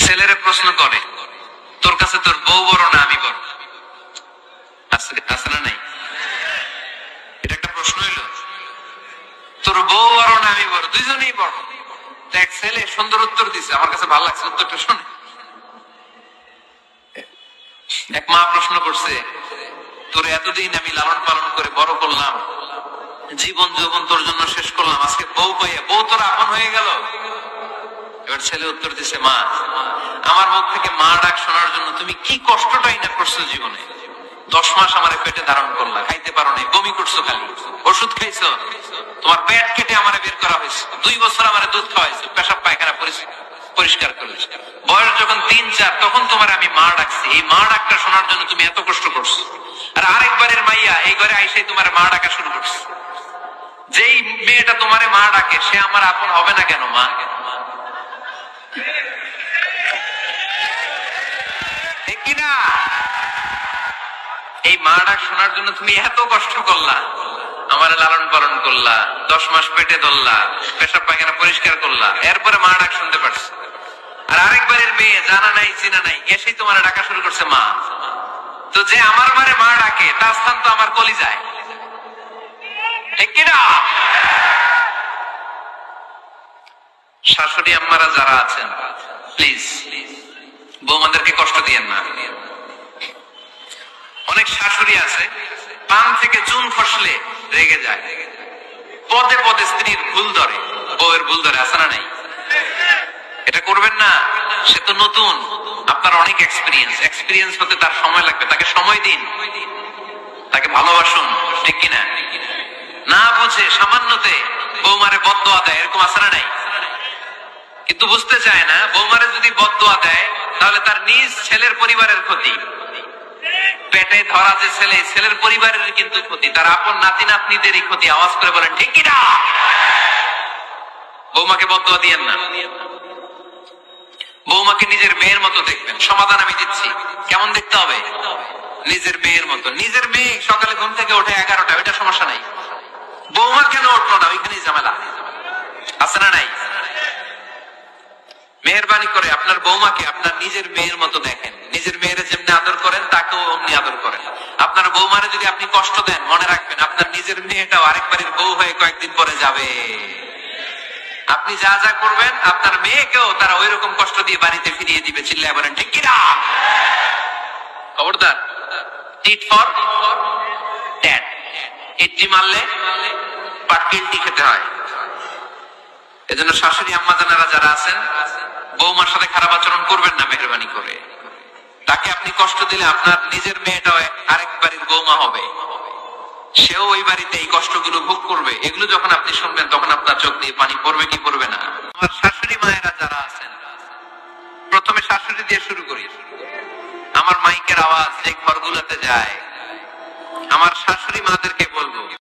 ছেলেরে প্রশ্ন করে, তোর কাছে তোর বউ বড় না আমি বড়? আছে না নাই? এটা একটা প্রশ্ন হইল। তোর বউ বড় না আমি বড়? দুইজনেই বড়। এক ছেলে সুন্দর উত্তর দিছে, আমার কাছে ভালো লাগছে উত্তরটা শুনে। এক মা প্রশ্ন করছে, তোর এতদিন আমি লালন পালন করে বড় করলাম, জীবন যৌবন তোর জন্য শেষ করলাম, আজকে বউ পাইয়া বউ তোর আপন হয়ে গেল। এবার ছেলে উত্তর দিছে, মা আমার মুখ থেকে মা ডাক শোনার জন্য তুমি কি কষ্টটাই না করছো জীবনে। 10 মাস আমার পেটে ধারণ করলা, খাইতে পারো নাই, বমি করছো, খালি ওষুধ খাইছো, তোমার পেট কেটে আমারে বের করা হয়েছে, 2 বছর আমারে দুধ খাওয়াইছো, পেশাব পায়খানা পরিষ্কার করলে, বয়স যখন 3-4 তখন তোমার আমি মা ডাকছি। এই মা ডাকটা শোনার জন্য তুমি এত কষ্ট করছো। আর আরেকবারের মাইয়া এই ঘরে আইসাই তোমার মা ডাকা শুরু করছে। যেই মেয়েটা তোমারে মা ডাকে সে আমার আপন হবে না কেন মা? কিনা এই মা ডাক শোনার জন্য তুমি এত কষ্ট করলা, আমার লালন পালন করলা, 10 মাস পেটে ধরলা, পেশাব পায়খানা পরিষ্কার করলা, এরপরে মা ডাক শুনতে পারছে। আর আরেকবারের মেয়ে জানা নাই চিনা নাই এসেই তোমার ডাকা শুরু করছে মা। তো যে আমার মারে মা ডাকে তার স্থান তো আমার কলিজায়, ঠিক কিনা? শাশুড়ি আম্মারা যারা আছেন প্লিজ বৌমাদেরকে কষ্ট দিয়েন না। অনেক শাশুড়ি আছে পান থেকে চুন খসলে রেগে যায়, পদে পদে স্ত্রীর ভুল ধরে, বউয়ের ভুল ধরে, আছে না নাই? এটা করবেন না, সে তো নতুন, আপনার অনেক এক্সপিরিয়েন্স হতে তার সময় লাগবে, তাকে সময় দিন, তাকে ভালোবাসুন, ঠিক কিনা? না বুঝে সামান্যতে বৌমারে বদদোয়া দেয়, এরকম আছে না নাই? কিন্তু বুঝতে চায় না বৌমারে যদি বদদোয়া দেয় তাহলে তার নিজ ছেলের পরিবারের ক্ষতি, পেটে ধরা যে ছেলে, ছেলের পরিবারের কিন্তু ক্ষতি, তার আপন নাতি নাতনিদেরই ক্ষতি। আওয়াজ করে বলেন ঠিক কিনা? বৌমাকে বদদোয়া দিয়েন না। বৌমাকে নিজের মেয়ের মতো দেখবেন। সমাধান আমি দিচ্ছি, কেমন দেখতে হবে? নিজের মেয়ের মতো। নিজের মেয়ে সকালে ঘুম থেকে ওঠে 11টা, ওইটা সমস্যা নাই। বৌমা কেন উঠলো না, ওইখানেই ঝামেলা, আছে না নাই? মেহেরবানি করে আপনার বৌমাকে আপনার নিজের মেয়ের মতো দেখেন। নিজের মেয়ের যেমনি আদর করেন তাকেও অমনি আদর করেন। আপনার বৌমারে যদি আপনি কষ্ট দেন, মনে রাখবেন আপনার নিজের মেয়েটাও আরেকবারের বউ হয়ে কয়েকদিন পরে যাবে। আপনি যা যা করবেন আপনার মেয়েকেও তারা ওই রকম কষ্ট দিয়ে বাড়িতে ফিরিয়ে দিবে। চিল্লায় বলেন ঠিক কিনা? খবরদার, টিট ফর ট্যাট। ইটটি মারলে পাটকেলটি খেতে হয়। এজন্য শাশুড়ি আম্মা জানারা যারা আছেন, বৌমার সাথে খারাপ আচরণ করবেন না মেহেরবানি করে। তাকে আপনি কষ্ট দিলে আপনার নিজের মেয়েটাও আরেক বাড়ির বৌমা হবে, সেও ওই বাড়িতে এই কষ্টগুলো ভোগ করবে। এগুলো যখন আপনি শুনবেন তখন আপনার চোখ দিয়ে পানি পড়বে কি পড়বে না? আমার শাশুড়ি মায়েরা যারা আছেন, প্রথমে শাশুড়ি দিয়ে শুরু করি। আমার মাইকের আওয়াজ যে ঘরগুলোতে যায়, আমার শাশুড়ি মাদেরকে বলবো